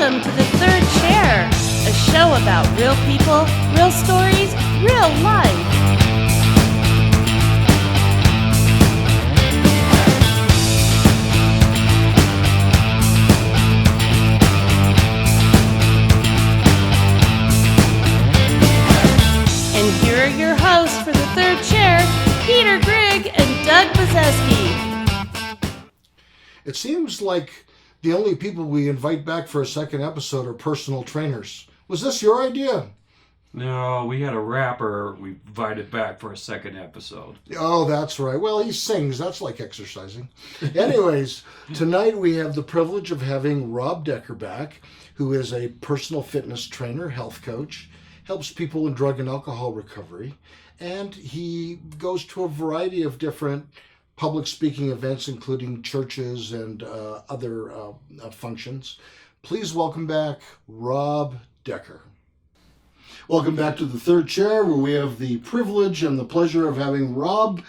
Welcome to The Third Chair, a show about real people, real stories, real life. And here are your hosts for The Third Chair, Peter Grigg and Doug Bazeski. It seems like the only people we invite back for a second episode are personal trainers. Was this your idea? No, we had a rapper we invited back for a second episode. Oh, that's right. Well, he sings. That's like exercising. Anyways, tonight we have the privilege of having Rob Decker back, who is a personal fitness trainer, health coach, helps people in drug and alcohol recovery, and he goes to a variety of different public speaking events, including churches and other functions. Please welcome back Rob Decker. Welcome back to The Third Chair, where we have the privilege and the pleasure of having Rob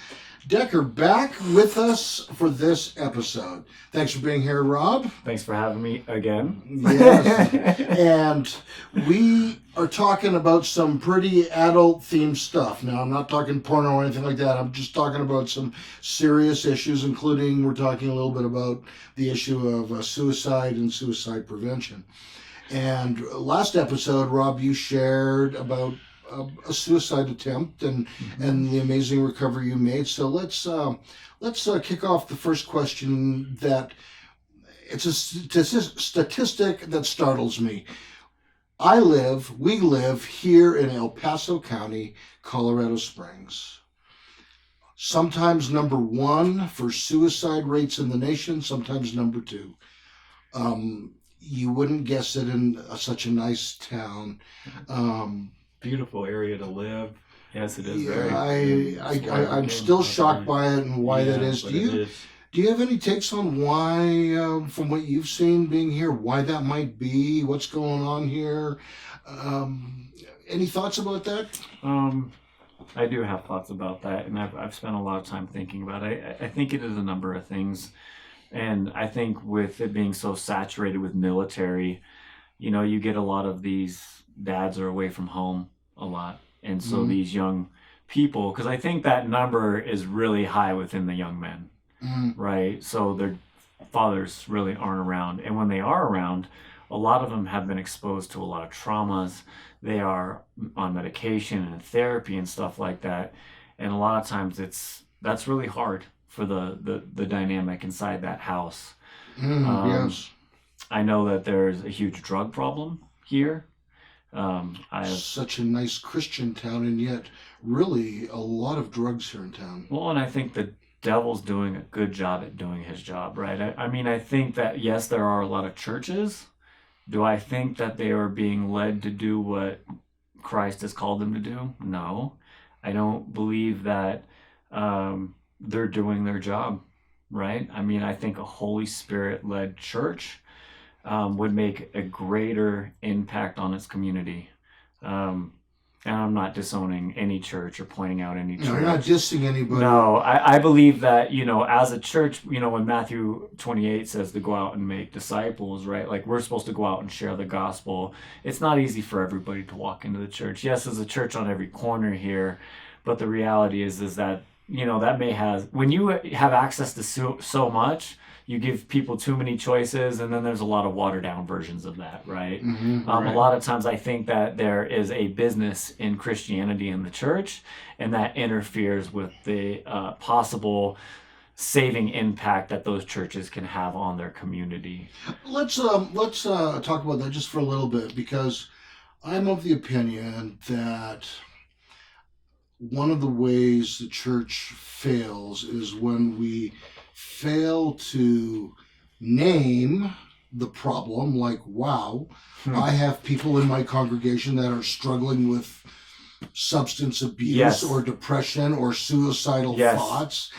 Decker back with us for this episode. Thanks for being here, Rob. Thanks for having me again. Yes. And we are talking about some pretty adult-themed stuff. Now, I'm not talking porno or anything like that. I'm just talking about some serious issues, including we're talking a little bit about the issue of suicide and suicide prevention. And last episode, Rob, you shared about a suicide attempt and the amazing recovery you made. So let's kick off the first question. That it's a statistic that startles me. We live here in El Paso County, Colorado Springs. Sometimes number one for suicide rates in the nation, sometimes number two. You wouldn't guess it in such a nice town. Beautiful area to live. Yes, it is. Yeah, I'm still shocked by it and why that is. Do you have any takes on why, from what you've seen being here, why that might be? What's going on here? Any thoughts about that? I do have thoughts about that, and I've spent a lot of time thinking about it. I think it is a number of things, and I think with it being so saturated with military, you get a lot of these dads are away from home a lot, and so these young people, because I think that number is really high within the young men, right? So their fathers really aren't around, and when they are around, a lot of them have been exposed to a lot of traumas. They are on medication and therapy and stuff like that, and a lot of times that's really hard for the dynamic inside that house. Yes. I know that there's a huge drug problem here. Such a nice Christian town, and yet really a lot of drugs here in town. Well, and I think the devil's doing a good job at doing his job, right? I think that, yes, there are a lot of churches. Do I think that they are being led to do what Christ has called them to do? No. I don't believe that they're doing their job, right? I think a Holy Spirit-led church would make a greater impact on its community. And I'm not disowning any church or pointing out any church. No, you're not dissing anybody. No, I believe that, as a church, when Matthew 28 says to go out and make disciples, right? Like, we're supposed to go out and share the gospel. It's not easy for everybody to walk into the church. Yes, there's a church on every corner here, but the reality is that, that may have, when you have access to so much, you give people too many choices, and then there's a lot of watered down versions of that, right? Right. A lot of times I think that there is a business in Christianity in the church, and that interferes with the possible saving impact that those churches can have on their community. Let's talk about that just for a little bit, because I'm of the opinion that one of the ways the church fails is when we fail to name the problem. Like, wow, I have people in my congregation that are struggling with substance abuse or depression or suicidal thoughts,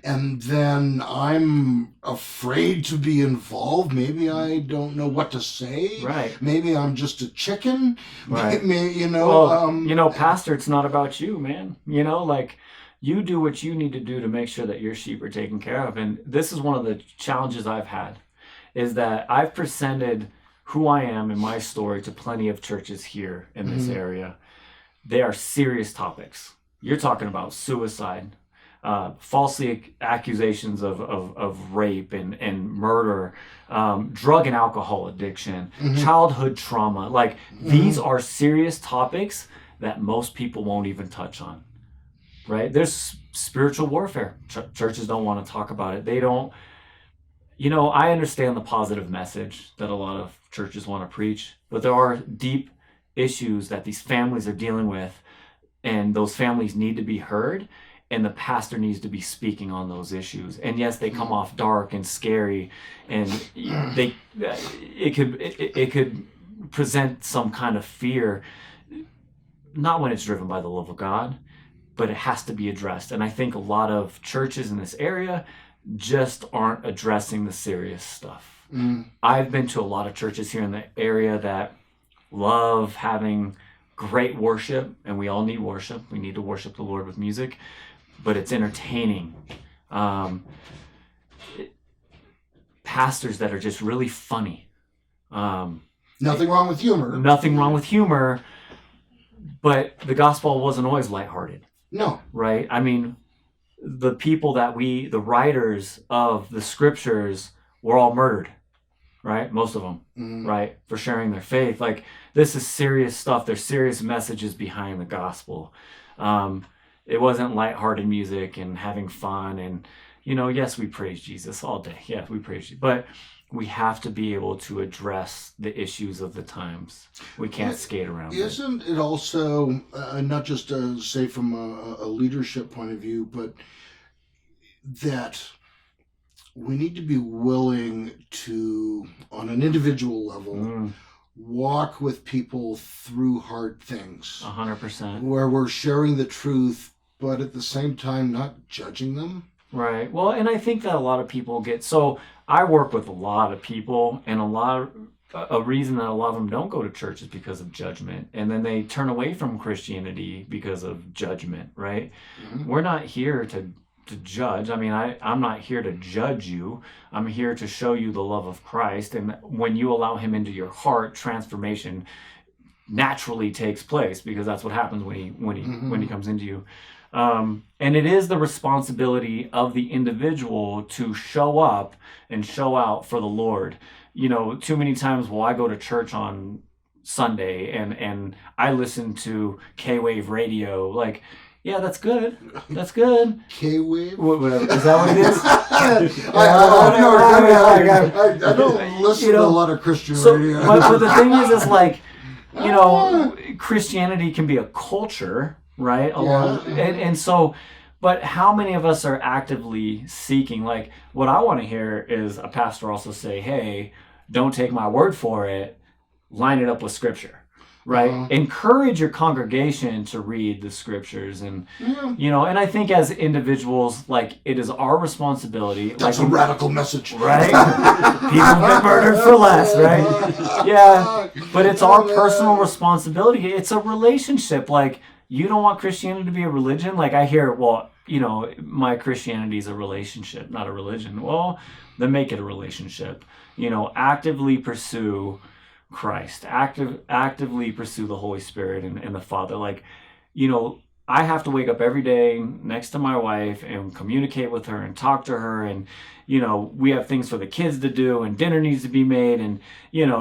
and then I'm afraid to be involved. Maybe I don't know what to say. Right. Maybe I'm just a chicken. Right. Pastor, it's not about you, man. You do what you need to do to make sure that your sheep are taken care of. And this is one of the challenges I've had, is that I've presented who I am and my story to plenty of churches here in this area, they are serious topics. You're talking about suicide, falsely accusations of rape and murder, drug and alcohol addiction, childhood trauma. Like, these are serious topics that most people won't even touch on, right? There's spiritual warfare. Churches don't want to talk about it. They don't, I understand the positive message that a lot of churches want to preach, but there are deep issues that these families are dealing with, and those families need to be heard, and the pastor needs to be speaking on those issues. And yes, they come off dark and scary, and it could present some kind of fear, not when it's driven by the love of God, but it has to be addressed. And I think a lot of churches in this area just aren't addressing the serious stuff. I've been to a lot of churches here in the area that love having great worship, and we all need worship. We need to worship the Lord with music, but it's entertaining. Pastors that are just really funny. Nothing wrong with humor. Nothing wrong with humor, but the gospel wasn't always lighthearted. No. Right? I mean, the people the writers of the scriptures were all murdered, right? Most of them, right? For sharing their faith. Like, this is serious stuff. There's serious messages behind the gospel. It wasn't lighthearted music and having fun. And, yes, we praise Jesus all day. Yeah, we praise you. But we have to be able to address the issues of the times. We can't skate around it. Isn't it also, not just say from a leadership point of view, but that we need to be willing to, on an individual level, walk with people through hard things. 100%. Where we're sharing the truth, but at the same time not judging them. Right. Well, and I think that a lot of people so I work with a lot of people, and a reason that a lot of them don't go to church is because of judgment. And then they turn away from Christianity because of judgment, right? We're not here to judge. I mean, I'm not here to judge you. I'm here to show you the love of Christ. And when you allow him into your heart, transformation naturally takes place, because that's what happens when he comes into you. And it is the responsibility of the individual to show up and show out for the Lord. Too many times I go to church on Sunday and I listen to K-Wave radio. Like, yeah, that's good. That's good. K-Wave? Whatever. Is that what it is? I don't listen to a lot of Christian radio. But the thing is like, Christianity can be a culture, right? And so, but how many of us are actively seeking? Like, what I want to hear is a pastor also say, hey, don't take my word for it, line it up with scripture, right? Encourage your congregation to read the scriptures. And and I think as individuals, like, it is our responsibility. That's a radical message, right? People get murdered for less, right? Yeah, but it's our personal responsibility. It's a relationship. Like, you don't want Christianity to be a religion. Like, I hear, well, my Christianity is a relationship, not a religion. Well, then make it a relationship. Actively pursue Christ. Actively pursue the Holy Spirit and the Father. Like, I have to wake up every day next to my wife and communicate with her and talk to her. And, we have things for the kids to do, and dinner needs to be made, and,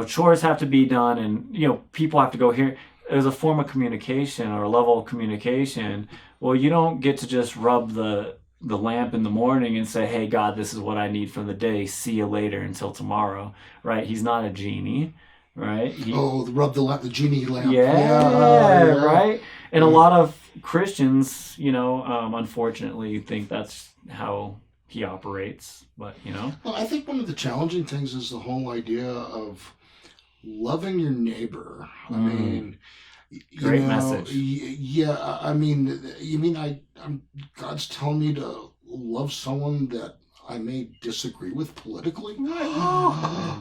chores have to be done, and, people have to go here. There's a form of communication or a level of communication. Well, you don't get to just rub the lamp in the morning and say, hey, God, this is what I need for the day. See you later until tomorrow, right? He's not a genie, right? Rub the genie lamp. Yeah, right? And a lot of Christians, unfortunately think that's how he operates, but, Well, I think one of the challenging things is the whole idea of loving your neighbor. I mean, great message. Yeah, I mean, God's telling me to love someone that I may disagree with politically. Isn't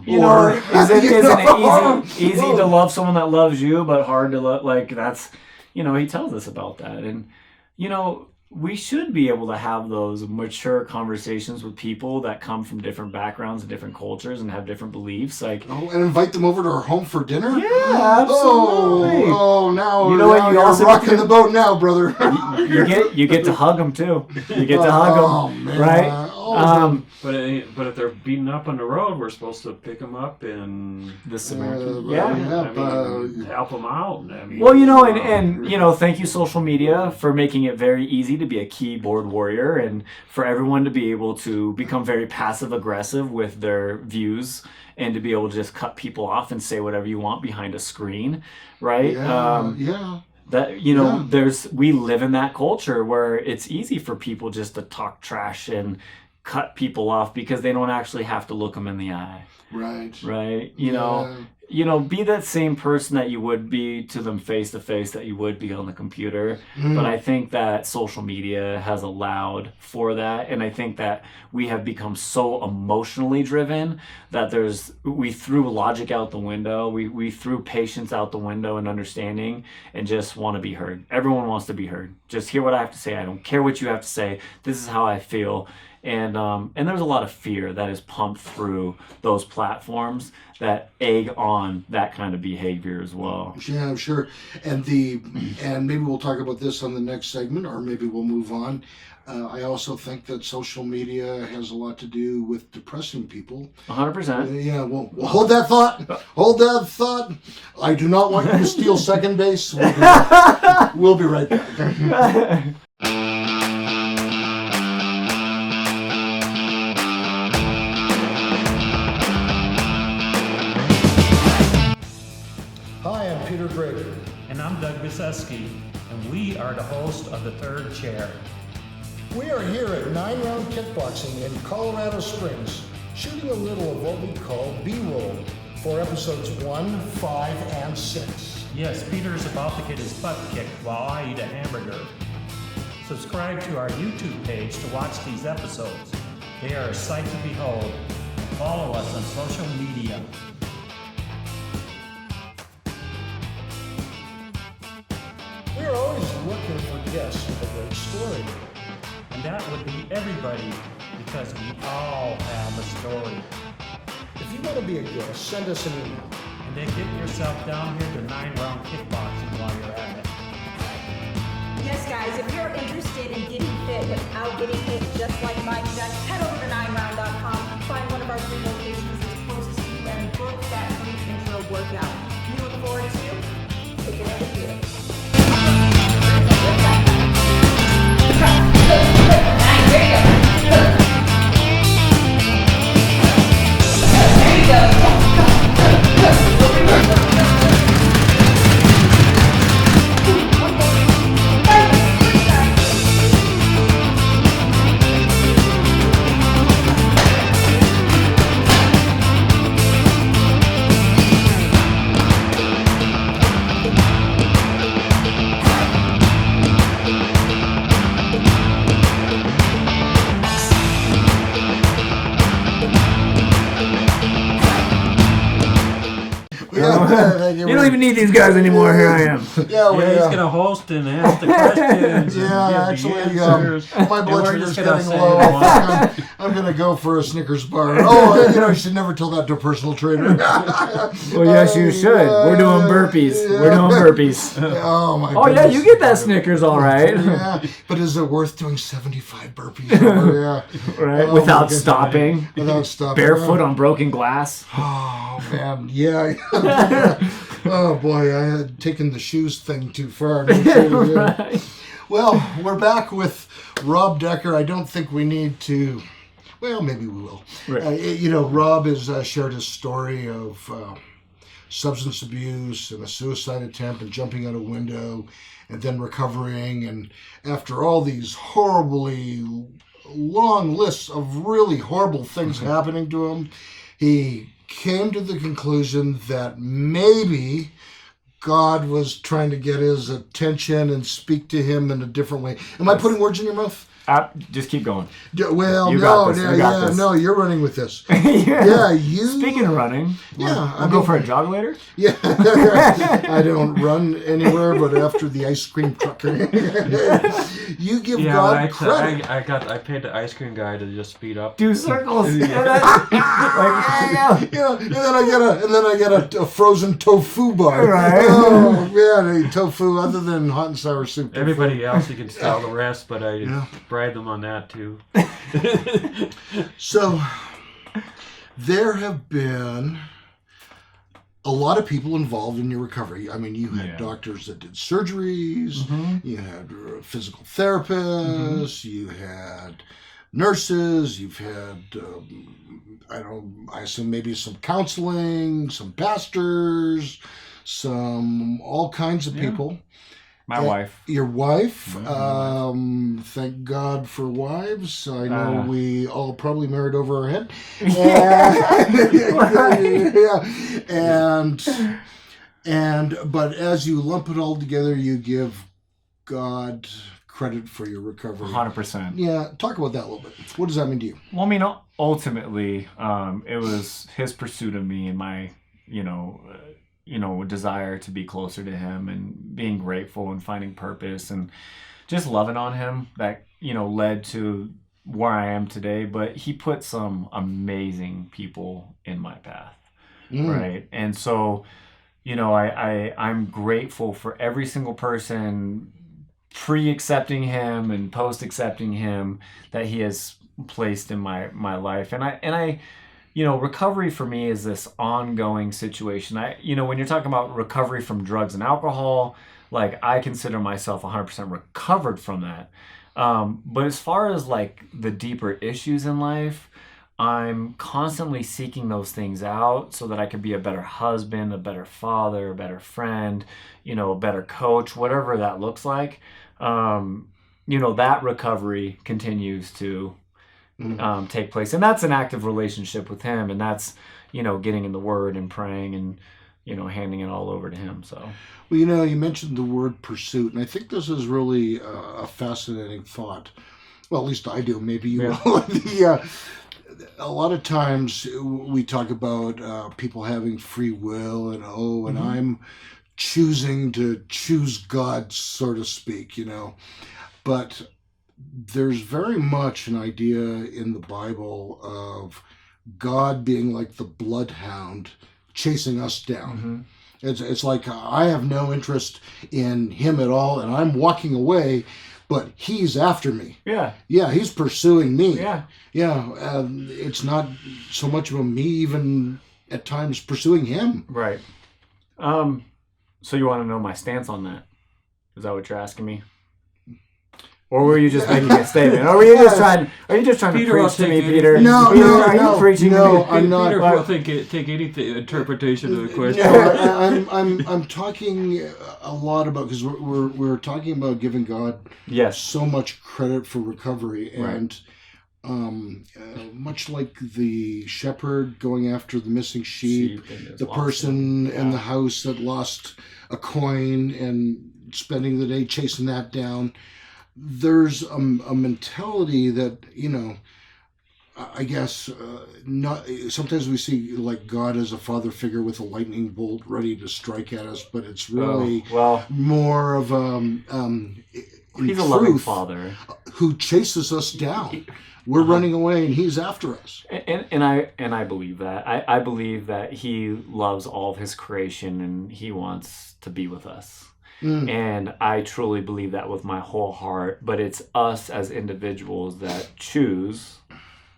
it easy to love someone that loves you, but hard to love? Like, that's, he tells us about that. And, we should be able to have those mature conversations with people that come from different backgrounds and different cultures and have different beliefs. Like, Oh, and invite them over to our home for dinner? yeah, absolutely. Now You know what, now you you're also rocking get to- the boat now, brother. you get to hug them too. You get to hug them, Oh, man. right? Oh, But if they're beaten up on the road, we're supposed to pick them up and The Samaritan. yeah. I mean, help them out. I mean, Well, and thank you, social media, for making it very easy to be a keyboard warrior and for everyone to be able to become very passive aggressive with their views and to be able to just cut people off and say whatever you want behind a screen, right? Yeah. That Yeah. we live in that culture where it's easy for people just to talk trash and cut people off because they don't actually have to look them in the eye, Right. right? Yeah. Be that same person that you would be to them face to face that you would be on the computer. Mm. But I think that social media has allowed for that, and I think that we have become so emotionally driven that we threw logic out the window. We threw patience out the window and understanding, and just want to be heard. Everyone wants to be heard. Just hear what I have to say. I don't care what you have to say. This is how I feel. And there's a lot of fear that is pumped through those platforms that egg on that kind of behavior as well. Yeah, I'm sure. And maybe we'll talk about this on the next segment, or maybe we'll move on. I also think that social media has a lot to do with depressing people. 100%. Yeah, well, hold that thought. Hold that thought. I do not want you to steal second base. We'll be right back. Hi, I'm Peter Grigg. And I'm Doug Biseski, and we are the host of The Third Chair. We are here at 9 Round Kickboxing in Colorado Springs, shooting a little of what we call B-roll for episodes 1, 5, and 6. Yes, Peter's about to get his butt kicked while I eat a hamburger. Subscribe to our YouTube page to watch these episodes. They are a sight to behold. Follow us on social media. We are always looking for guests with a great story. And that would be everybody, because we all have a story. If you want to be a guest, send us an email. And then get yourself down here to 9 Round Kickboxing while you're at it. Yes, guys, if you're interested in getting fit without getting hit just like Mike does, head over to 9round.com, find one of our 3 locations that's closest to you, and book that free intro workout. We look forward to taking it with you. You don't even need these guys anymore. Here I am. Yeah, Yeah, he's going to host and ask the questions. Yeah, and give actually, the answers. my And blood we're sugar's just gonna getting say low. it once. I'm going to go for a Snickers bar. Oh, you should never tell that to a personal trainer. Well, yes, you should. We're doing burpees. We're doing burpees. Oh, my Oh, yeah, goodness. you get that Snickers, all right. Yeah, but is it worth doing 75 burpees? Yeah. Right? Oh, my Without goodness. stopping. Without stopping. Barefoot on broken glass. Oh, man. Yeah. Oh, boy. I had taken the shoes thing too far. Right. Well, we're back with Rob Decker. I don't think we need to. Well, maybe we will. Right. Rob has shared his story of substance abuse and a suicide attempt and jumping out a window and then recovering. And after all these horribly long lists of really horrible things happening to him, he came to the conclusion that maybe God was trying to get his attention and speak to him in a different way. Am I putting words in your mouth? Just keep going. Well, You got no, this, yeah, you got this. no, you're running with this. Yeah. You. Speaking of running, Yeah, we'll go for a jog later. Yeah, I don't run anywhere but after the ice cream truck. You give Yeah, God credit. I paid the ice cream guy to just speed up. Do circles. And then I get a frozen tofu bar. Right. Oh man, tofu other than hot and sour soup. tofu. Everybody else, you can tell the rest, but I Yeah. bribed them on that too. So there have been a lot of people involved in your recovery. I mean, you had doctors that did surgeries, you had physical therapists, you had nurses, you've had, I assume maybe some counseling, some pastors, some all kinds of people. My wife. Your wife. Thank God for wives. I know we all probably married over our head. But as you lump it all together, you give God credit for your recovery. 100%. Yeah, talk about that a little bit. What does that mean to you? Well, I mean, ultimately, it was his pursuit of me and my, desire to be closer to him and being grateful and finding purpose and just loving on him that, led to where I am today. But he put some amazing people in my path, right? And so, I'm grateful for every single person pre-accepting him and post-accepting him that he has placed in my life. And I recovery for me is this ongoing situation. When you're talking about recovery from drugs and alcohol, like I consider myself 100% recovered from that. But as far as like the deeper issues in life, I'm constantly seeking those things out so that I can be a better husband, a better father, a better friend, a better coach, whatever that looks like. That recovery continues to take place. And that's an active relationship with him. And that's, getting in the Word and praying and, handing it all over to him. So, Well, you mentioned the word pursuit, and I think this is really a fascinating thought. Well, at least I do. Maybe you will. A lot of times we talk about people having free will and I'm choosing to choose God, so to speak, But there's very much an idea in the Bible of God being like the bloodhound chasing us down. It's like I have no interest in him at all, and I'm walking away, but he's after me. yeah. Yeah, he's pursuing me. Yeah. Yeah, it's not so much about me even at times pursuing him. Right. So you want to know my stance on that? Is that what you're asking me? Or were you just making a statement? Or were you just trying? Are you just trying Peter, to I'll preach to take me, it. Peter? No, Peter, no, are no, you preaching no, to me? I'm not. Peter will take any interpretation of the question. No, I'm talking a lot about, because we're talking about giving God Yes. so much credit for recovery, and much like the shepherd going after the missing sheep, the person in the house that lost a coin and spending the day chasing that down. There's a mentality that, I guess, not. Sometimes we see like God as a father figure with a lightning bolt ready to strike at us, but it's really more of he's a loving father who chases us down. We're running away, and he's after us. And I believe that. I believe that he loves all of his creation, and he wants to be with us. And I truly believe that with my whole heart. But it's us as individuals that choose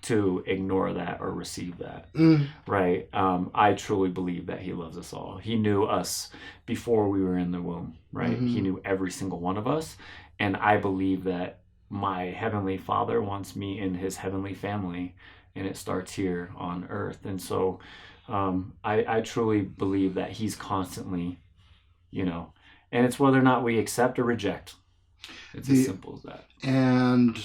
to ignore that or receive that, right? I truly believe that he loves us all. He knew us before we were in the womb, right? He knew every single one of us. And I believe that my heavenly Father wants me in his heavenly family, and it starts here on earth. And so I truly believe that he's constantly, and it's whether or not we accept or reject. It's as simple as that. And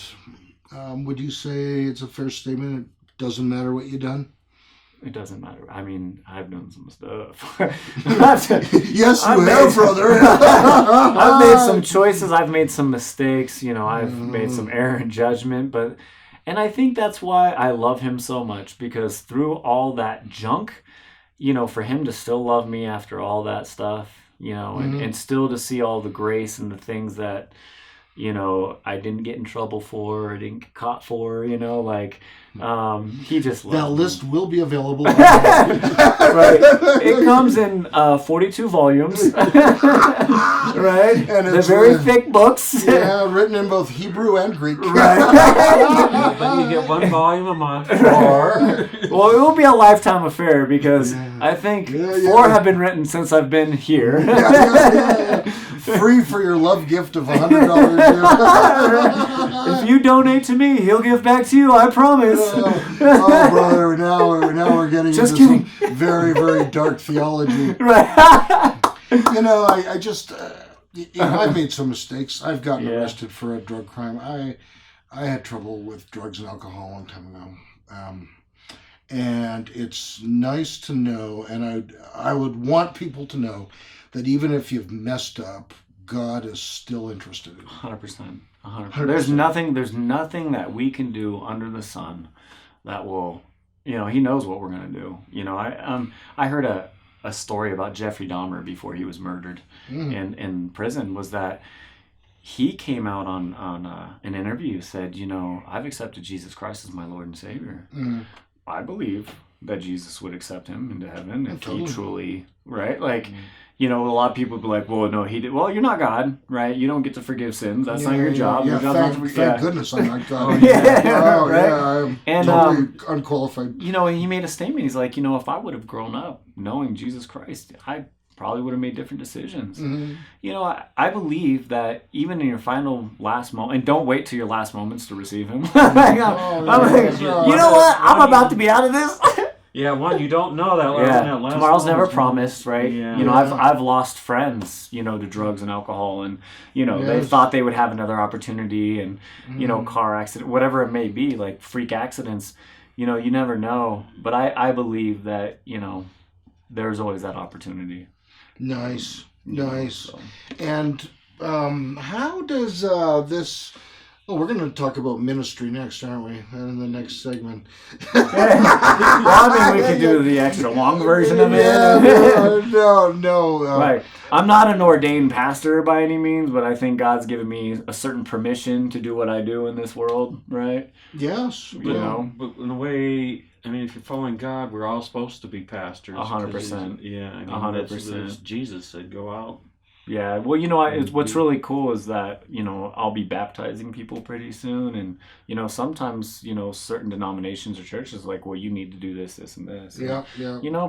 would you say it's a fair statement? It doesn't matter what you've done? It doesn't matter. I mean, I've done some stuff. Yes, you I've have, made- brother. I've made some choices. I've made some mistakes. I've made some error in judgment. And I think that's why I love him so much, because through all that junk, for him to still love me after all that stuff, and still to see all the grace and the things that, I didn't get in trouble for, or didn't get caught for, he just loved That me. list will be available. Right. It comes in 42 volumes. Right. And They're it's very thick books. Yeah, written in both Hebrew and Greek. Right. But you get 1 volume a month. Or, Well, it will be a lifetime affair, because I think Yeah, 4 have been written since I've been here. yeah. Free for your love gift of $100. If you donate to me, he'll give back to you, I promise. Oh, brother, now we're getting Just into kidding. some very, very dark theology. Right. I just, I've made some mistakes. I've gotten Yeah. arrested for a drug crime. I had trouble with drugs and alcohol a long time ago. And it's nice to know, and I would want people to know that even if you've messed up, God is still interested in you. 100%. 100%. There's nothing that we can do under the sun that will, he knows what we're going to do. I heard a story about Jeffrey Dahmer before he was murdered in prison, was that he came out on an interview, said, I've accepted Jesus Christ as my Lord and Savior. I believe that Jesus would accept him into heaven if Totally. he truly, right? A lot of people would be like, well, no, he did. Well, you're not God, right? You don't get to forgive sins. That's not your job. Yeah, Your job's not to- thank goodness I'm not God. Yeah, Oh, right? yeah, I'm And, totally unqualified. He made a statement. He's like, if I would have grown up knowing Jesus Christ, I probably would have made different decisions. I believe that even in your last moment, and don't wait till your last moments to receive him. I'm like, you know what? I'm about to be out of this. Yeah, one, you don't know that. Yeah, that last tomorrow's never moment's gonna- promised, right? Yeah. I've lost friends, to drugs and alcohol, and they Yes. thought they would have another opportunity, and car accident, whatever it may be, like freak accidents. You never know, but I believe that there's always that opportunity. Nice. So. And how does this... Oh, we're going to talk about ministry next, aren't we? In the next segment. Well, I mean, we could do the extra long version of it. Yeah, no. Right. I'm not an ordained pastor by any means, but I think God's given me a certain permission to do what I do in this world, right? Yes. But, but in a way, I mean, if you're following God, we're all supposed to be pastors. 100%. Yeah, I mean, 100%. that's Jesus said, go out. Yeah, well, what's really cool is that, I'll be baptizing people pretty soon. And, sometimes, certain denominations or churches are like, well, you need to do this, this, and this. Yeah.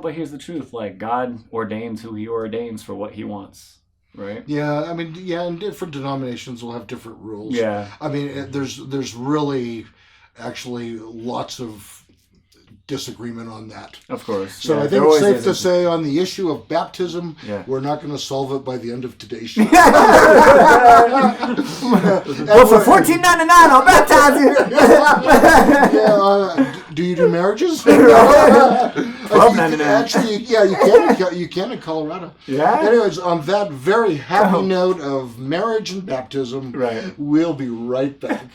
But here's the truth. Like, God ordains who he ordains for what he wants, right? Yeah, I mean, and different denominations will have different rules. Yeah. I mean, there's really actually lots of disagreement on that. Of course. So yeah, I there think it's always safe to is. say on the issue of baptism, Yeah. we're not going to solve it by the end of today's show. Well, for $14.99, I'll baptize you. Do you do marriages? $12.99. Actually, yeah, you can in Colorado. Yeah? Anyways, on that very happy note of marriage and baptism, Right. we'll be right back.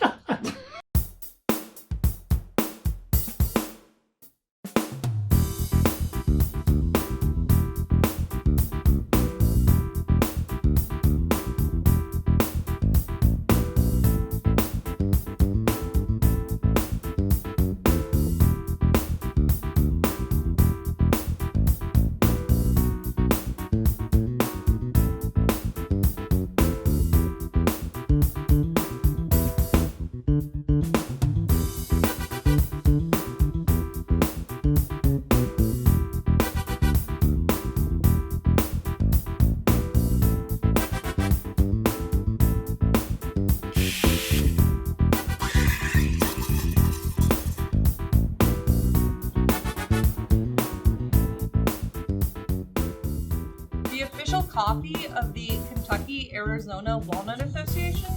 The official coffee of the Kentucky-Arizona Walnut Association?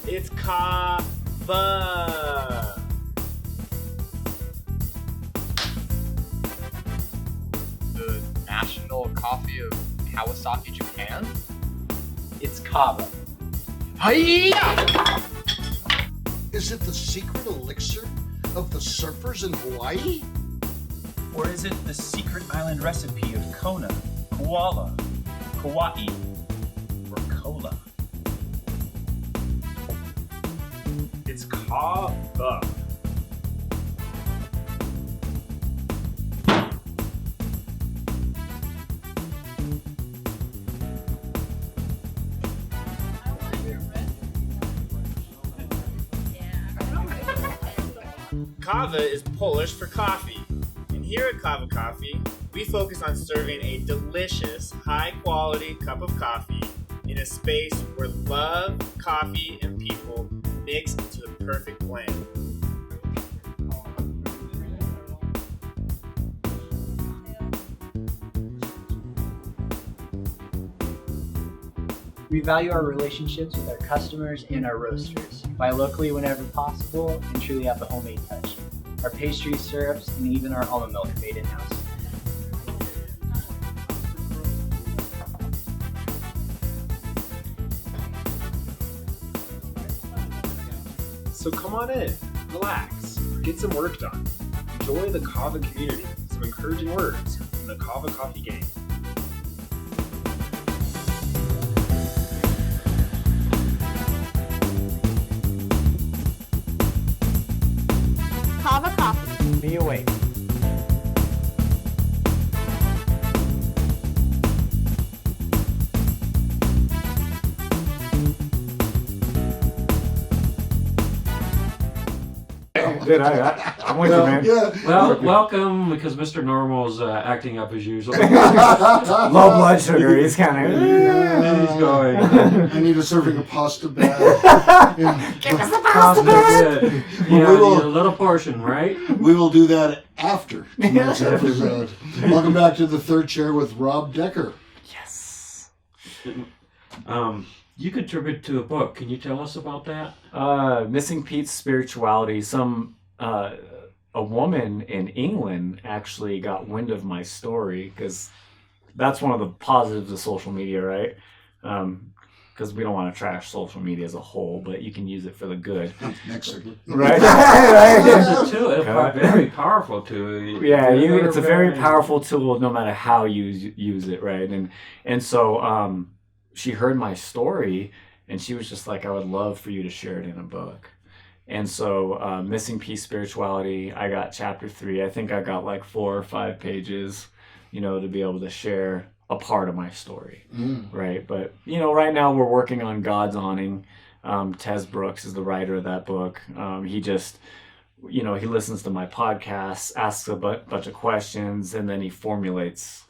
It's kava. national coffee of Kawasaki, Japan? It's kava. Hiya! Is it the secret elixir of the surfers in Hawaii? Or is it the secret island recipe of Kona, Koala, Kauai, or Cola? It's kava. Kava is Polish for coffee. And here at Kava Coffee, we focus on serving a delicious, high-quality cup of coffee in a space where love, coffee, and people mix into the perfect blend. We value our relationships with our customers and our roasters. Buy locally whenever possible and truly have the homemade touch. Our pastries, syrups, and even our almond milk are made in-house. So come on in, relax, get some work done. Enjoy the Kava community, some encouraging words from the Kava Coffee gang. Kava Coffee. Be awake. Dude, I'm with you, man. Yeah. Well, welcome, because Mr. Normal's acting up as usual. Low blood sugar. He's kind of. He's going. I need a serving of pasta bag. Give us the pasta bag! Yeah, We will- a little portion, right? We will do that after tonight's episode. Welcome back to the third chair with Rob Decker. Yes. You contribute to a book. Can you tell us about that? Missing Pete's Spirituality. A woman in England actually got wind of my story, because that's one of the positives of social media, right? Because we don't want to trash social media as a whole, but you can use it for the good. Next segment. Right? It's a tool. It's a very powerful tool. Yeah, it's a very powerful tool no matter how you use it, right? And so she heard my story, and she was just like, I would love for you to share it in a book. And so Missing Peace Spirituality, I got chapter 3. I think I got like 4 or 5 pages, to be able to share a part of my story, right? But, right now we're working on God's Awning. Tez Brooks is the writer of that book. He just, he listens to my podcasts, asks a bunch of questions, and then he formulates,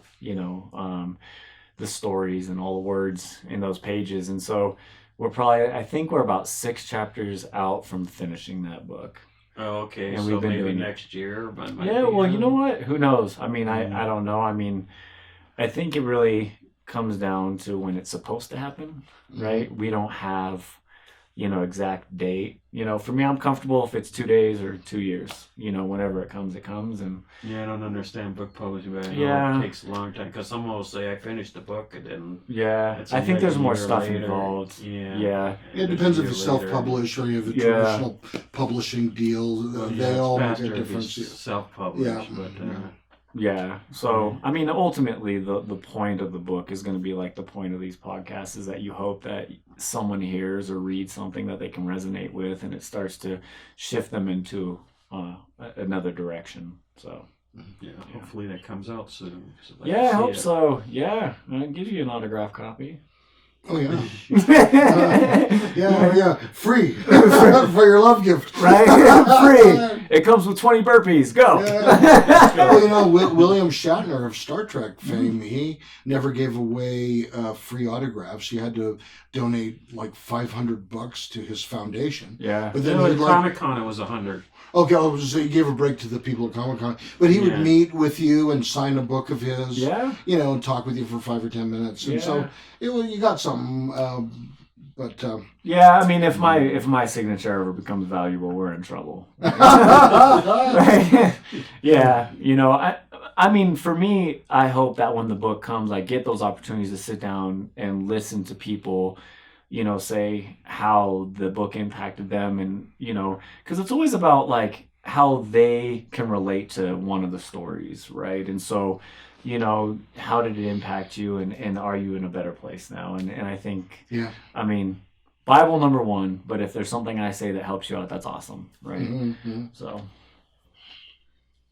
the stories and all the words in those pages. And so I think we're about 6 chapters out from finishing that book. Oh, okay. And So we've been maybe doing it. next year. But might Yeah, be, well, you know what? Who knows? I mean, I don't know. I mean, I think it really comes down to when it's supposed to happen, right? We don't have, exact date. For me, I'm comfortable if it's 2 days or 2 years. Whenever it comes, it comes. And Yeah, I don't understand book publishing, but I know Yeah. it takes a long time. Because some will say I finished the book and then yeah, it's I think like there's a more year stuff later. involved. Yeah. Yeah. It depends if you self-publish or you have a traditional publishing deal. They all make a difference. Self-published, Yeah. but Yeah. So, I mean, ultimately, the point of the book is going to be like the point of these podcasts is that you hope that someone hears or reads something that they can resonate with, and it starts to shift them into another direction. So, yeah, hopefully that comes out soon. So yeah, I hope it. so. Yeah. I'll give you an autograph copy. Oh, yeah. Yeah. Free. For your love gift. Right? Free. It comes with 20 burpees. Go. Well, William Shatner of Star Trek fame, he never gave away free autographs. He had to donate like $500 to his foundation. Yeah. But then No, he'd at like, Comic-Con it was 100. okay, so he gave a break to the people at Comic-Con. But he would meet with you and sign a book of his. Yeah. And talk with you for 5 or 10 minutes. And so you got something. Yeah, I mean, if my signature ever becomes valuable, we're in trouble. Right? Yeah, I mean, for me, I hope that when the book comes, I get those opportunities to sit down and listen to people, say how the book impacted them, and because it's always about like how they can relate to one of the stories, right? And so, how did it impact you, and are you in a better place now? And I think, Yeah. I mean, Bible number one, but if there's something I say that helps you out, that's awesome, right? Mm-hmm. So.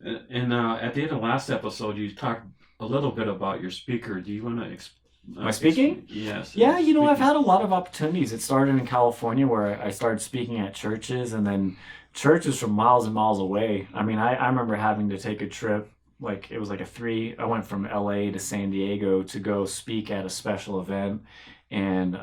And at the end of last episode, you talked a little bit about your speaker. Do you want to my speaking? Yes. Yeah, I've had a lot of opportunities. It started in California where I started speaking at churches, and then churches from miles and miles away. I mean, I remember having to take a trip, like it was like I went from LA to San Diego to go speak at a special event and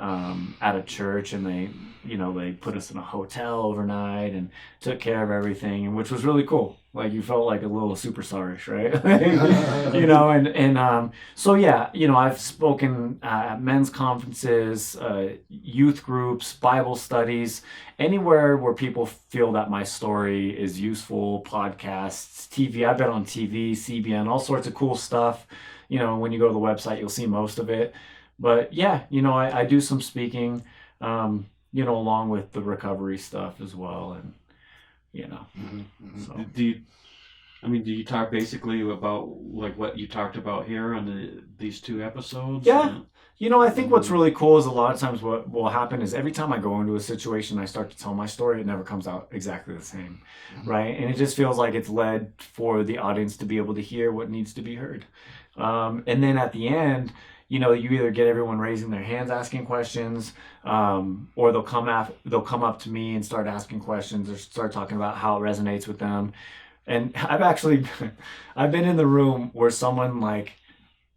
at a church, and they put us in a hotel overnight and took care of everything, and which was really cool. Like you felt like a little superstarish, right? So yeah, I've spoken at men's conferences, youth groups, Bible studies, anywhere where people feel that my story is useful, podcasts, TV. I've been on TV, CBN, all sorts of cool stuff. When you go to the website, you'll see most of it. But yeah, I do some speaking, along with the recovery stuff as well, and So. Do you talk basically about like what you talked about here on these two episodes? Yeah. I think what's really cool is a lot of times what will happen is every time I go into a situation, I start to tell my story, it never comes out exactly the same, right? And it just feels like it's led for the audience to be able to hear what needs to be heard. And then at the end, you either get everyone raising their hands asking questions, or they'll come up to me and start asking questions or start talking about how it resonates with them. And I've been in the room where someone like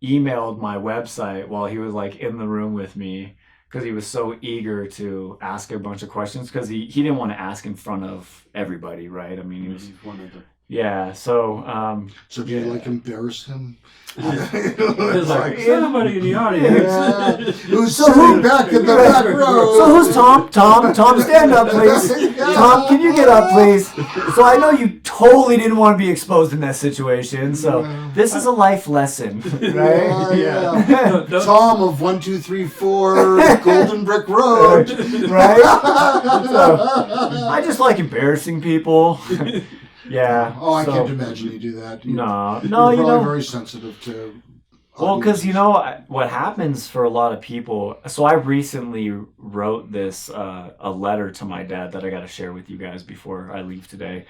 emailed my website while he was like in the room with me because he was so eager to ask a bunch of questions because he didn't want to ask in front of everybody, right? I mean, he was one of the... Yeah, so... So do you like embarrass him? It's like somebody in the audience. Yeah. Who's sitting back in the back row? So who's Tom? Tom, stand up, please. Tom, can you get up, please? So I know you totally didn't want to be exposed in that situation, so this is a life lesson, right? Yeah. Tom of 1234 Golden Brick Road. Right? So, I just like embarrassing people. Yeah. Oh, I can't imagine you do that. No, you're probably very sensitive to. Well, because what happens for a lot of people. So I recently wrote this a letter to my dad that I got to share with you guys before I leave today,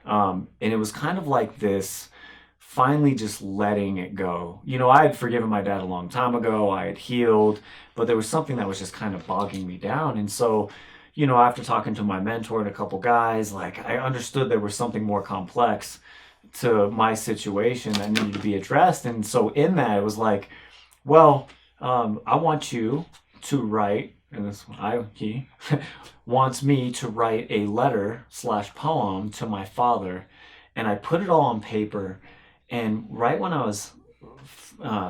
and it was kind of like this. Finally, just letting it go. I had forgiven my dad a long time ago. I had healed, but there was something that was just kind of bogging me down, and so. After talking to my mentor and a couple guys, like I understood there was something more complex to my situation that needed to be addressed. And so in that, it was like, well, I want you to write, and he wants me to write a letter / poem to my father. And I put it all on paper. And right when I was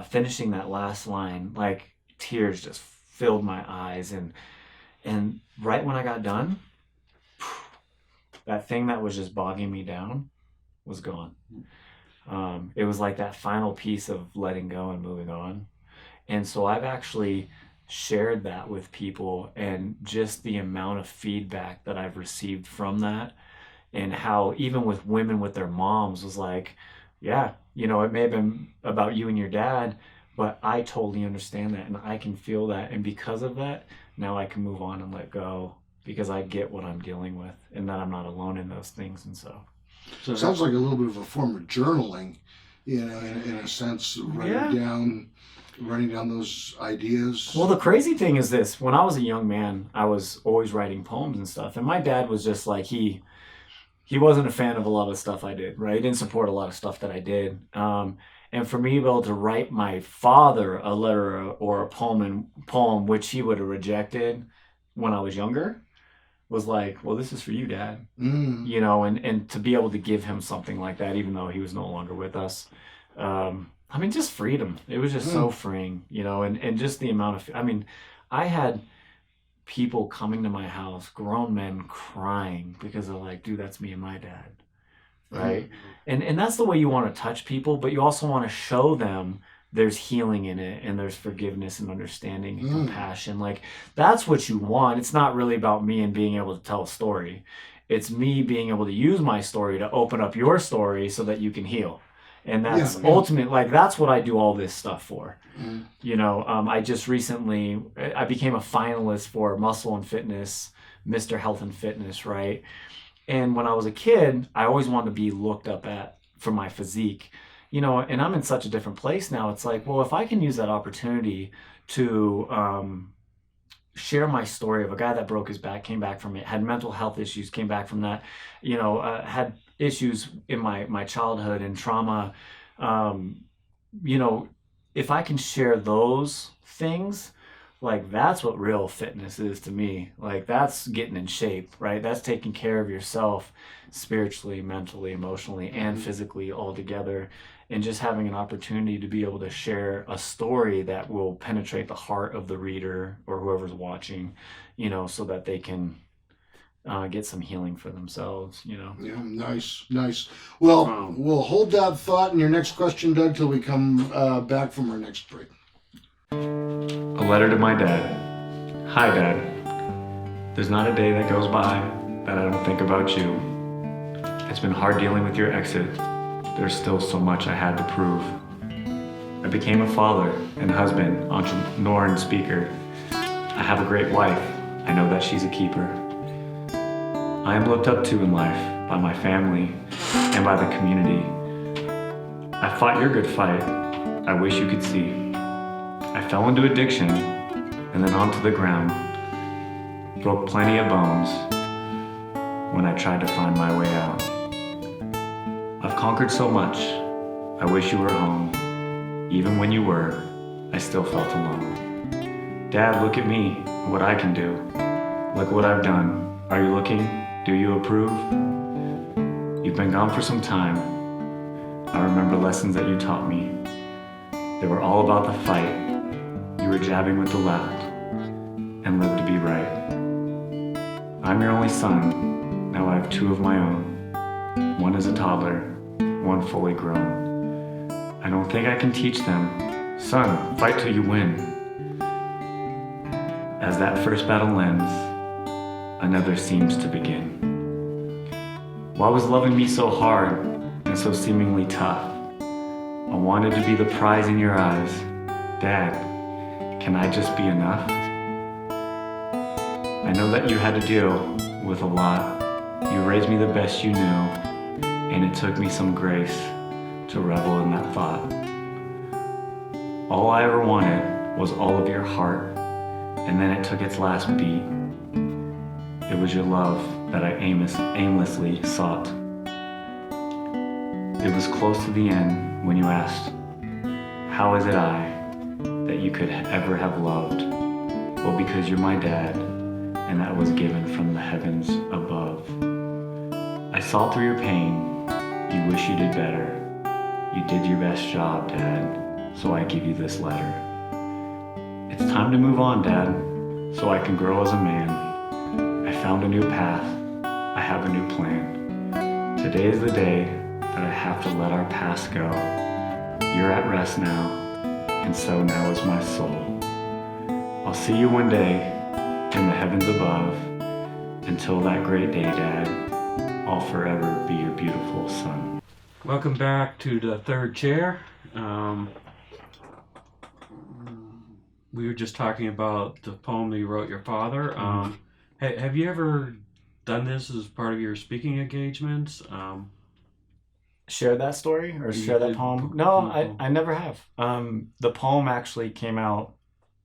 finishing that last line, like tears just filled my eyes. And right when I got done, that thing that was just bogging me down was gone. It was like that final piece of letting go and moving on. And so I've actually shared that with people, and just the amount of feedback that I've received from that, and how even with women with their moms was like, yeah, it may have been about you and your dad, but I totally understand that and I can feel that. And because of that, now I can move on and let go because I get what I'm dealing with and that I'm not alone in those things. And so sounds like a little bit of a form of journaling, in a sense, writing down those ideas. Well, the crazy thing is this: when I was a young man, I was always writing poems and stuff, and my dad was just like he wasn't a fan of a lot of stuff I did. Right, he didn't support a lot of stuff that I did. And for me to be able to write my father a letter or a poem which he would have rejected when I was younger was like, well, this is for you, Dad. And to be able to give him something like that, even though he was no longer with us, just freedom. It was just so freeing, and just the amount of, I had people coming to my house, grown men crying because they're like, dude, that's me and my dad. right? And that's the way you want to touch people, but you also want to show them there's healing in it, and there's forgiveness and understanding and compassion. Like, that's what you want. It's not really about me and being able to tell a story. It's me being able to use my story to open up your story so that you can heal. And that's ultimate, like, that's what I do all this stuff for. You know, I just recently, I became a finalist for Muscle and Fitness, Mr. Health and Fitness, right? And when I was a kid, I always wanted to be looked up at for my physique. You know, and I'm in such a different place now. It's like, well, if I can use that opportunity to share my story of a guy that broke his back, came back from it, had mental health issues, came back from that, you know, had issues in my childhood and trauma, you know, if I can share those things, like, that's what real fitness is to me. Like, that's getting in shape, right? That's taking care of yourself spiritually, mentally, emotionally, and physically all together. And just having an opportunity to be able to share a story that will penetrate the heart of the reader or whoever's watching, you know, so that they can get some healing for themselves, you know. Yeah, nice. Well, we'll hold that thought in your next question, Doug, till we come back from our next break. A letter to my dad. Hi, Dad. There's not a day that goes by that I don't think about you. It's been hard dealing with your exit. There's still so much I had to prove. I became a father and husband, entrepreneur and speaker. I have a great wife. I know that she's a keeper. I am looked up to in life by my family and by the community. I fought your good fight. I wish you could see. I fell into addiction and then onto the ground. Broke plenty of bones when I tried to find my way out. I've conquered so much. I wish you were home. Even when you were, I still felt alone. Dad, look at me, what I can do. Look what I've done. Are you looking? Do you approve? You've been gone for some time. I remember lessons that you taught me. They were all about the fight. You were jabbing with the left and lived to be right. I'm your only son. Now I have two of my own. One is a toddler, one fully grown. I don't think I can teach them. Son, fight till you win. As that first battle ends, another seems to begin. Why was loving me so hard and so seemingly tough? I wanted to be the prize in your eyes. Dad, can I just be enough? I know that you had to deal with a lot. You raised me the best you knew, and it took me some grace to revel in that thought. All I ever wanted was all of your heart, and then it took its last beat. It was your love that I aimlessly sought. It was close to the end when you asked, how is it that you could ever have loved? Well, because you're my dad, and that was given from the heavens above. I saw through your pain. You wish you did better. You did your best job, Dad, so I give you this letter. It's time to move on, Dad, so I can grow as a man. I found a new path. I have a new plan. Today is the day that I have to let our past go. You're at rest now, and so now is my soul. I'll see you one day in the heavens above. Until that great day, Dad, I'll forever be your beautiful son. Welcome back to the third chair. We were just talking about the poem that you wrote your father. Have you ever done this as part of your speaking engagements? Share that story or share that poem? No, I never have. The poem actually came out,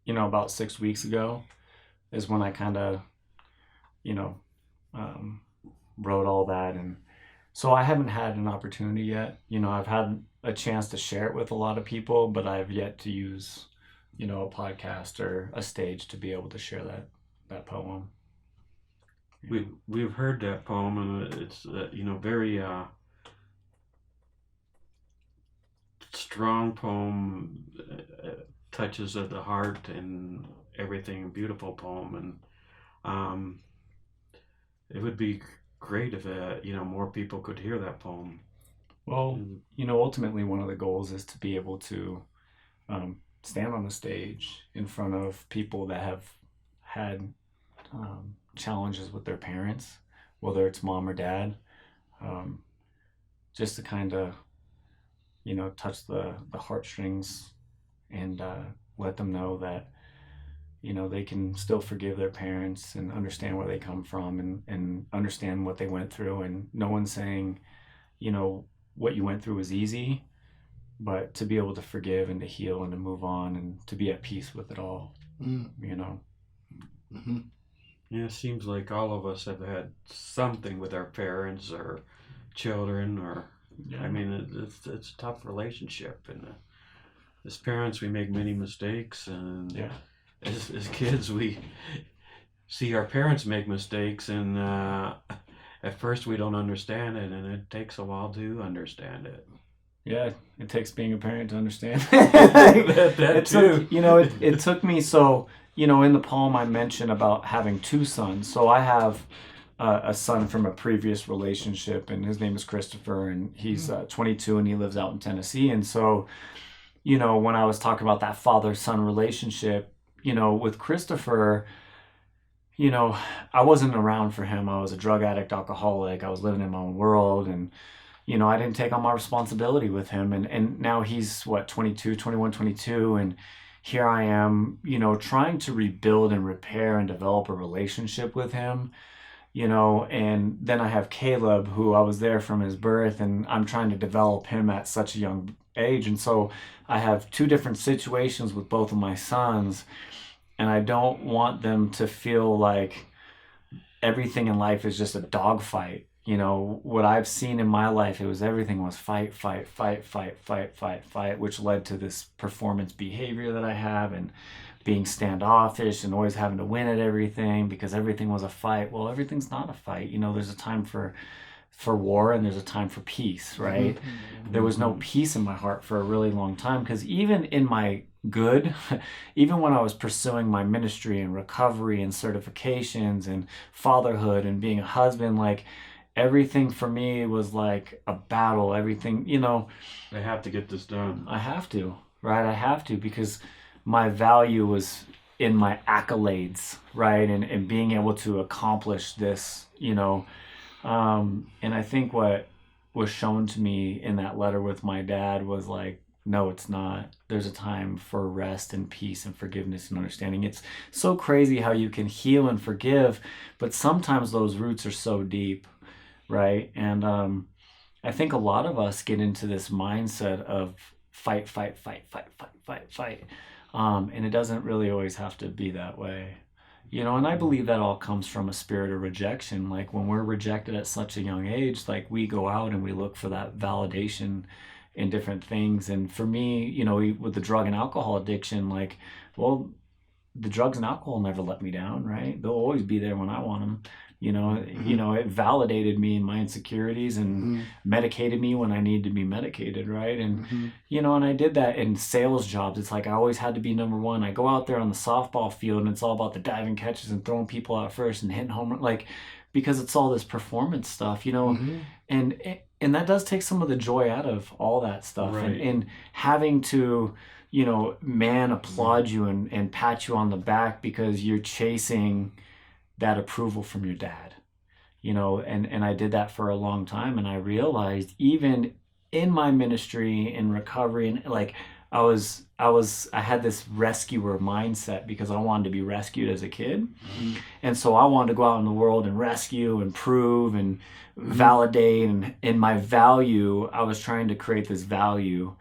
about 6 weeks ago is when I kind of, wrote all that. And so I haven't had an opportunity yet. I've had a chance to share it with a lot of people, but I've yet to use, a podcast or a stage to be able to share that poem. We've heard that poem, and it's very strong poem, touches at the heart and everything. Beautiful poem, and it would be great if more people could hear that poem. Well, ultimately one of the goals is to be able to stand on the stage in front of people that have had challenges with their parents, whether it's mom or dad, just to kind of, touch the heartstrings and let them know that, they can still forgive their parents and understand where they come from and understand what they went through. And no one's saying, what you went through was easy, but to be able to forgive and to heal and to move on and to be at peace with it all, Mm-hmm. Yeah, it seems like all of us have had something with our parents or children, or I mean, it's a tough relationship, and as parents we make many mistakes, and as kids we see our parents make mistakes, and at first we don't understand it, and it takes a while to understand it. Yeah, it takes being a parent to understand. that too. It took me, so, in the poem I mentioned about having two sons. So I have a son from a previous relationship, and his name is Christopher, and he's 22, and he lives out in Tennessee. And so, when I was talking about that father-son relationship, with Christopher, I wasn't around for him. I was a drug addict, alcoholic. I was living in my own world, and I didn't take on my responsibility with him. And now he's 21, 22. And here I am, trying to rebuild and repair and develop a relationship with him, and then I have Caleb, who I was there from his birth, and I'm trying to develop him at such a young age. And so I have two different situations with both of my sons, and I don't want them to feel like everything in life is just a dogfight. What I've seen in my life, everything was fight, which led to this performance behavior that I have, and being standoffish and always having to win at everything because everything was a fight. Well, everything's not a fight. There's a time for war, and there's a time for peace, right? Mm-hmm. There was no peace in my heart for a really long time, because even in my good, even when I was pursuing my ministry and recovery and certifications and fatherhood and being a husband, everything for me was like a battle. Everything, I have to get this done. I have to, right? I have to, because my value was in my accolades, right? And being able to accomplish this, and I think what was shown to me in that letter with my dad was no, it's not. There's a time for rest and peace and forgiveness and understanding. It's so crazy how you can heal and forgive, but sometimes those roots are so deep, right? And I think a lot of us get into this mindset of fight, and it doesn't really always have to be that way. And I believe that all comes from a spirit of rejection. When we're rejected at such a young age, we go out and we look for that validation in different things. And for me, with the drug and alcohol addiction, the drugs and alcohol never let me down, right? They'll always be there when I want them. It validated me in my insecurities and medicated me when I needed to be medicated, right? And, and I did that in sales jobs. It's I always had to be number one. I go out there on the softball field, and it's all about the diving catches and throwing people out first and hitting home run, because it's all this performance stuff, and that does take some of the joy out of all that stuff. Right. And having to, man applaud you and pat you on the back because you're chasing that approval from your dad, and I did that for a long time. And I realized even in my ministry in recovery, and I had this rescuer mindset because I wanted to be rescued as a kid. And so I wanted to go out in the world and rescue and prove and validate. And in my value, I was trying to create this value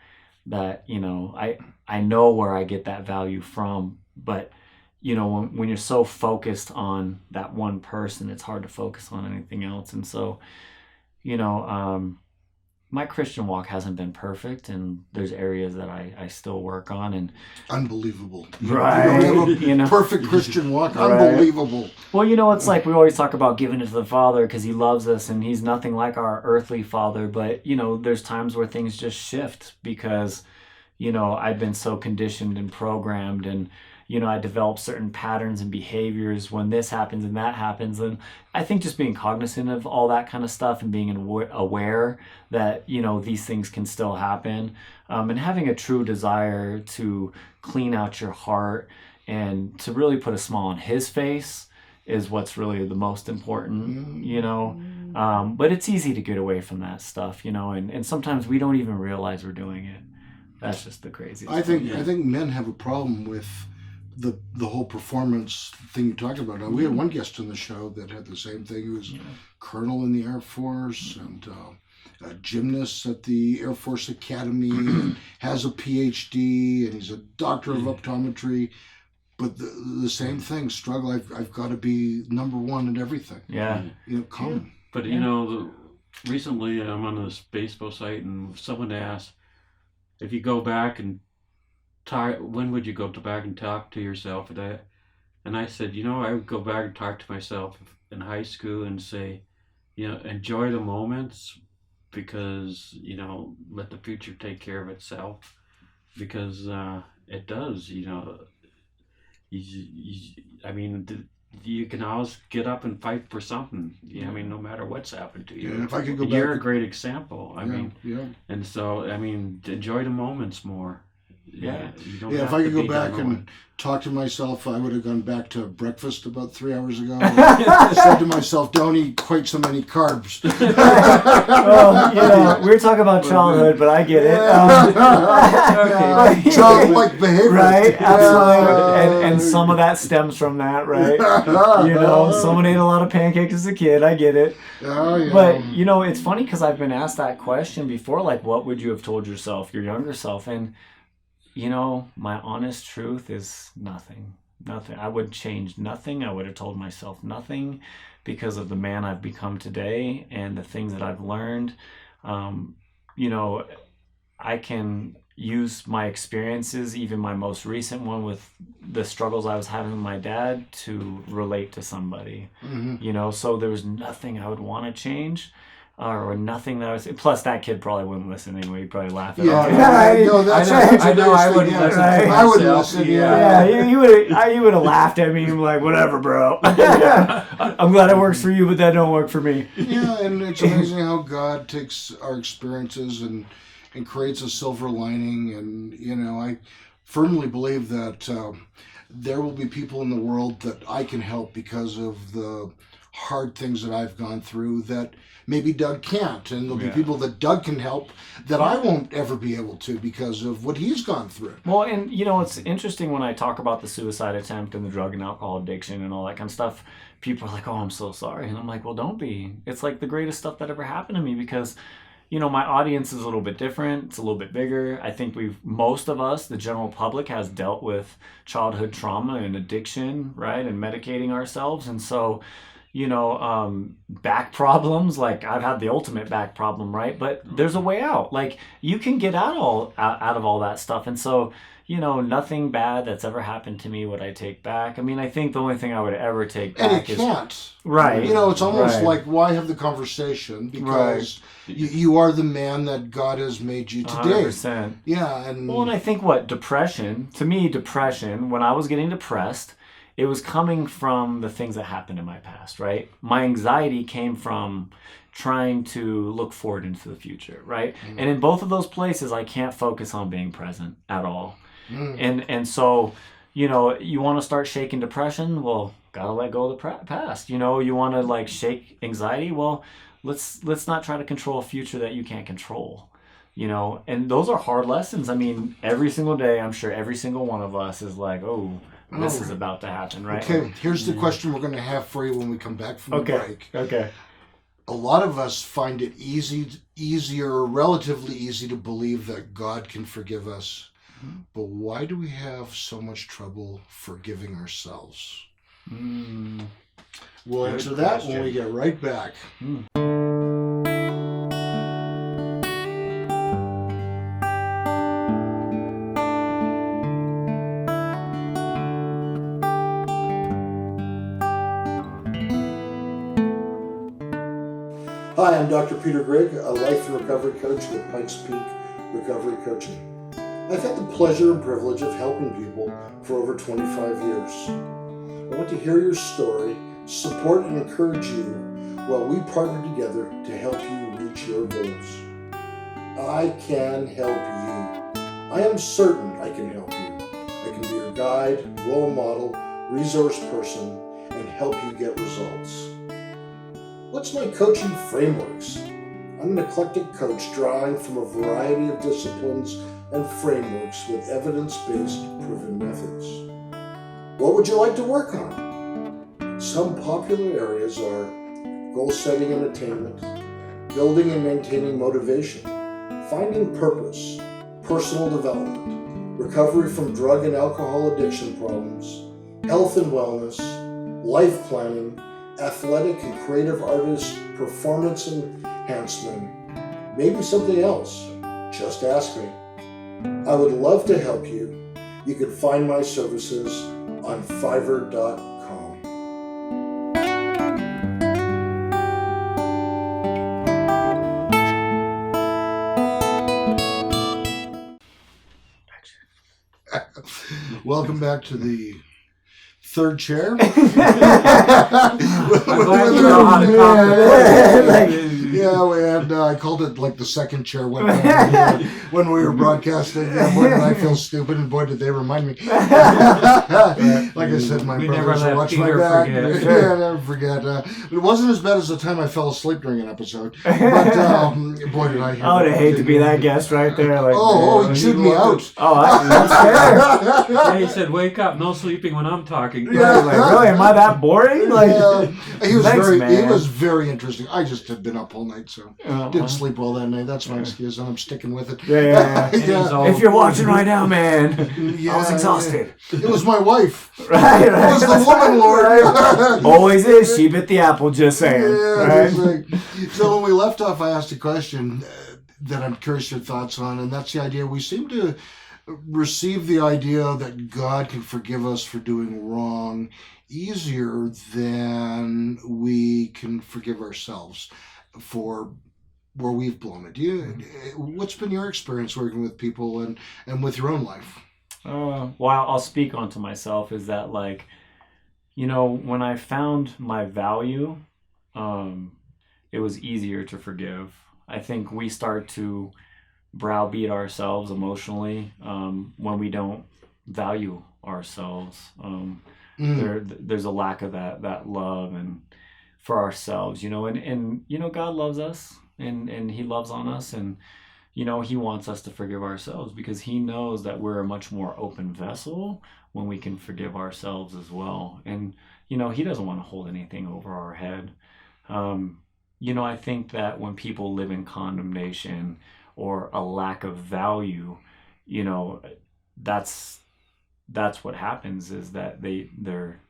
that, I know where I get that value from, but when you're so focused on that one person, it's hard to focus on anything else. And so, my Christian walk hasn't been perfect, and there's areas that I still work on. And unbelievable. Right. You don't have a perfect Christian walk. Right. Unbelievable. Well, it's we always talk about giving it to the Father because he loves us, and he's nothing like our earthly father. But, there's times where things just shift because, I've been so conditioned and programmed, and I develop certain patterns and behaviors when this happens and that happens. And I think just being cognizant of all that kind of stuff and being aware that, these things can still happen, and having a true desire to clean out your heart and to really put a smile on his face is what's really the most important, but it's easy to get away from that stuff, and sometimes we don't even realize we're doing it. That's just the craziest. I think men have a problem with the whole performance thing you talked about. We had one guest on the show that had the same thing. He was colonel in the Air Force and a gymnast at the Air Force Academy, and has a PhD, and he's a doctor of optometry. But the same thing, struggle. I've got to be number one at everything. Yeah. Common. But recently I'm on the Spacebo site, and someone asked if you go back and when would you go back and talk to yourself? And I said, I would go back and talk to myself in high school and say, enjoy the moments, because let the future take care of itself, because it does. You can always get up and fight for something. No matter what's happened to you. Yeah, if I could go You're back, a great example. And so enjoy the moments more. Yeah. If I could go back and talk to myself, I would have gone back to breakfast about 3 hours ago. And said to myself, don't eat quite so many carbs. Well, we're talking about childhood, but I get it. Childlike behavior. Right, absolutely. And some of that stems from that, right? Someone ate a lot of pancakes as a kid. I get it. Oh, yeah. But, it's funny because I've been asked that question before, like, what would you have told yourself, your younger self? And my honest truth is nothing. Nothing. I would change nothing. I would have told myself nothing, because of the man I've become today and the things that I've learned. I can use my experiences, even my most recent one with the struggles I was having with my dad, to relate to somebody. Mm-hmm. So there was nothing I would want to change. Or nothing that I was. Plus, that kid probably wouldn't listen anyway. He'd probably laugh at me. I know I wouldn't listen. Right? I would listen. You would have laughed at me and be like, "Whatever, bro." I'm glad it works for you, but that don't work for me. Yeah, and it's amazing how God takes our experiences and creates a silver lining. And I firmly believe that there will be people in the world that I can help because of the hard things that I've gone through that maybe Doug can't, and there'll be people that Doug can help that I won't ever be able to because of what he's gone through. Well, and it's interesting when I talk about the suicide attempt and the drug and alcohol addiction and all that kind of stuff, people are like, "Oh, I'm so sorry," and I'm like, "Well, don't be. It's like the greatest stuff that ever happened to me," because my audience is a little bit different. It's a little bit bigger. I think most of us, the general public, has dealt with childhood trauma and addiction, right, and medicating ourselves, and so back problems, like I've had the ultimate back problem, right? But there's a way out. Like you can get out of all that stuff. And so, nothing bad that's ever happened to me would I take back. I think the only thing I would ever take back is... And it can't. Right. It's almost like, why have the conversation? Because you are the man that God has made you today. 100%. Yeah. And I think depression, when I was getting depressed, it was coming from the things that happened in my past, right? My anxiety came from trying to look forward into the future, right? Mm. And in both of those places, I can't focus on being present at all. Mm. And so, you want to start shaking depression? Well, gotta let go of the past. You want to shake anxiety? Well, let's not try to control a future that you can't control. And those are hard lessons. Every single day, I'm sure every single one of us is like, oh, this is about to happen, right? Okay, here's the question we're going to have for you when we come back from the break. Okay. A lot of us find it relatively easy to believe that God can forgive us. Mm-hmm. But why do we have so much trouble forgiving ourselves? We'll answer that when we get right back. Hi, I'm Dr. Peter Grigg, a life and recovery coach with Pikes Peak Recovery Coaching. I've had the pleasure and privilege of helping people for over 25 years. I want to hear your story, support and encourage you while we partner together to help you reach your goals. I can help you. I am certain I can help you. I can be your guide, role model, resource person, and help you get results. What's my coaching frameworks? I'm an eclectic coach drawing from a variety of disciplines and frameworks with evidence-based proven methods. What would you like to work on? Some popular areas are goal setting and attainment, building and maintaining motivation, finding purpose, personal development, recovery from drug and alcohol addiction problems, health and wellness, life planning, athletic and creative artist performance enhancement, maybe something else. Just ask me. I would love to help you. You can find my services on Fiverr.com. Welcome back to the third chair. I'm glad you know how to compliment. Yeah, and I called it like the second chair when we were broadcasting. Yeah, boy, did I feel stupid, and boy, did they remind me. Like I said, my We brothers never let watch my Peter back. forget. Yeah, never forget. It wasn't as bad as the time I fell asleep during an episode. But boy, did I hear I would hate to be that guest right there. Like, Oh, he chewed me out. Oh, that's fair. Yeah, he said, "Wake up! No sleeping when I'm talking." Yeah. Like, really? Am I that boring? Like, he was thanks, he man. was very interesting. I just had been up all night, so didn't sleep well that night. That's my excuse, and I'm sticking with it. Yeah. Yeah. If you're watching right now, man, I was Yeah, exhausted. yeah. It was my wife. Right. It was the woman, Lord. Always is. She bit the apple. Just saying. Yeah, Right? that's right. So when we left off, I asked a question that I'm curious your thoughts on, and that's the idea. We seem to receive the idea that God can forgive us for doing wrong easier than we can forgive ourselves for where we've blown it. What's been your experience working with people and with your own life? Well, I'll speak onto myself is that, like, you know, when I found my value, it was easier to forgive. I think we start to browbeat ourselves emotionally when we don't value ourselves. There's a lack of that love and for ourselves, you know, and you know, God loves us and he loves on us, and you know, he wants us to forgive ourselves because he knows that we're a much more open vessel when we can forgive ourselves as well. And you know, he doesn't want to hold anything over our head. You know, I think that when people live in condemnation or a lack of value, you know, that's what happens, is that they're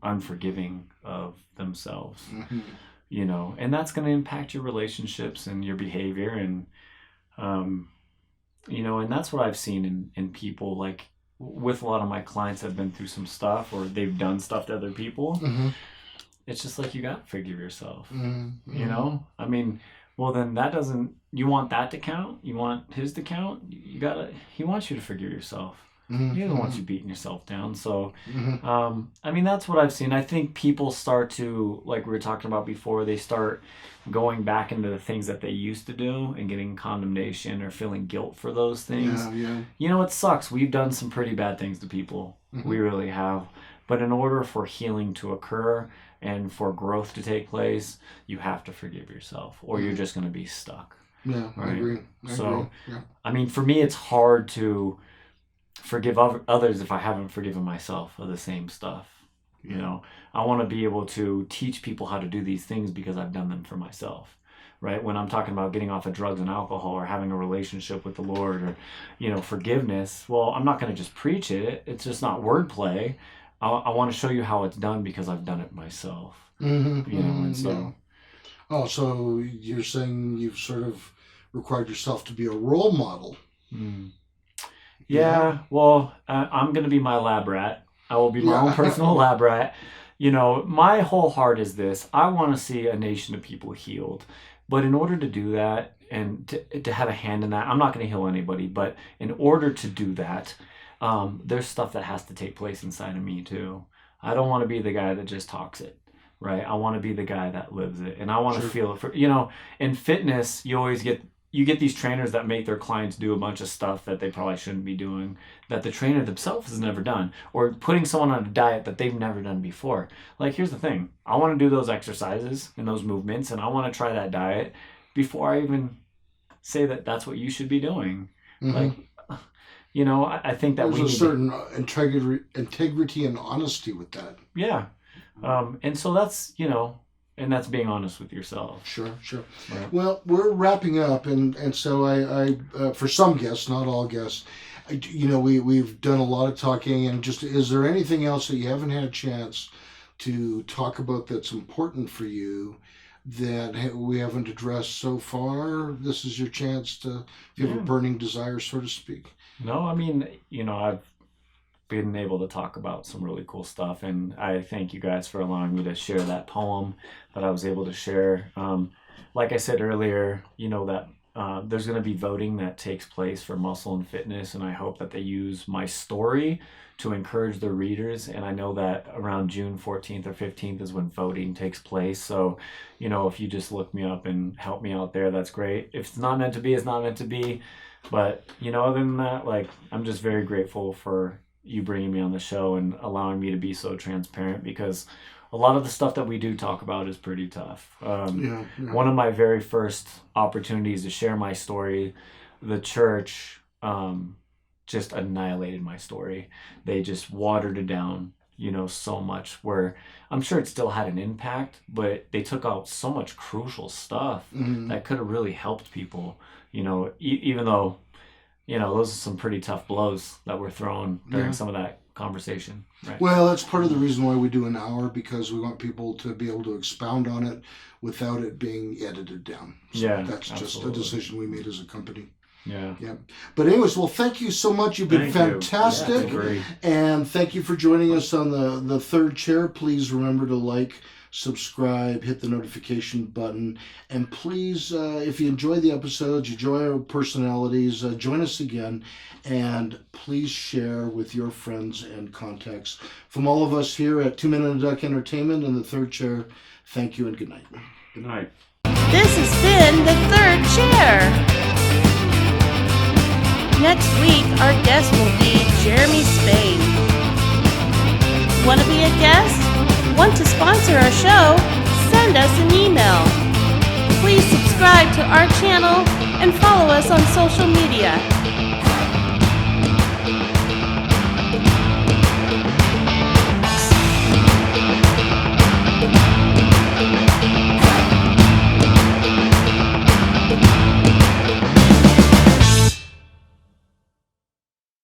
unforgiving of themselves. You know, and that's going to impact your relationships and your behavior, and you know, and that's what I've seen in people. Like with a lot of my clients have been through some stuff, or they've done stuff to other people. It's just like, you got to forgive yourself. You know, I mean, well, then that doesn't, you want that to count? You want his to count? He wants you to forgive yourself. He doesn't want you beating yourself down. So, I mean, that's what I've seen. I think people start to, like we were talking about before, they start going back into the things that they used to do and getting condemnation or feeling guilt for those things. You know, it sucks. We've done some pretty bad things to people. We really have. But in order for healing to occur and for growth to take place, you have to forgive yourself, or you're just going to be stuck. Yeah, right? I agree. I mean, for me, it's hard to forgive others if I haven't forgiven myself of the same stuff. You know, I want to be able to teach people how to do these things because I've done them for myself. Right? When I'm talking about getting off of drugs and alcohol, or having a relationship with the Lord, or, you know, forgiveness, well, I'm not going to just preach it. It's just not wordplay. I want to show you how it's done because I've done it myself. You know, and so. Oh, so you're saying you've sort of required yourself to be a role model. Yeah, well, I'm going to be my lab rat. I will be my own personal lab rat. my whole heart is this. I want to see a nation of people healed. But in order to do that and to have a hand in that, I'm not going to heal anybody, but in order to do that, there's stuff that has to take place inside of me too. I don't want to be the guy that just talks it, right? I want to be the guy that lives it, and I want to feel it. For in fitness, you get these trainers that make their clients do a bunch of stuff that they probably shouldn't be doing, that the trainer themselves has never done, or putting someone on a diet that they've never done before. Like, here's the thing. I want to do those exercises and those movements, and I want to try that diet before I even say that that's what you should be doing. Mm-hmm. Like, I think that there's a certain integrity and honesty with that. Yeah. And so that's, and that's being honest with yourself. Sure. Right. Well, we're wrapping up, and so I for some guests, not all guests, we've done a lot of talking, and just, is there anything else that you haven't had a chance to talk about that's important for you that we haven't addressed so far? This is your chance to, if you have a burning desire, so to speak. No, I mean, I've been able to talk about some really cool stuff, and I thank you guys for allowing me to share that poem that I was able to share. Like I said earlier, that there's going to be voting that takes place for Muscle and Fitness, and I hope that they use my story to encourage their readers. And I know that around June 14th or 15th is when voting takes place. So, if you just look me up and help me out there, that's great. If it's not meant to be, it's not meant to be. But, other than that, I'm just very grateful for you bringing me on the show and allowing me to be so transparent, because a lot of the stuff that we do talk about is pretty tough. One of my very first opportunities to share my story, the church just annihilated my story. They just watered it down, so much, where I'm sure it still had an impact, but they took out so much crucial stuff that could have really helped people, even though, those are some pretty tough blows that were thrown during some of that conversation. Right? Well, that's part of the reason why we do an hour, because we want people to be able to expound on it without it being edited down. So that's absolutely. Just a decision we made as a company. Yeah. But anyways, well, thank you so much. You've been fantastic. Great. And thank you for joining us on the third chair. Please remember to like, subscribe, hit the notification button, and please, if you enjoy the episodes, you enjoy our personalities, join us again, and please share with your friends and contacts. From all of us here at 2 Men and a Duck Entertainment and the third chair, thank you and good night. Good night. This has been the third chair. Next week, our guest will be Jeremy Spade. Want to be a guest? Want to sponsor our show? Send us an email. Please subscribe to our channel and follow us on social media.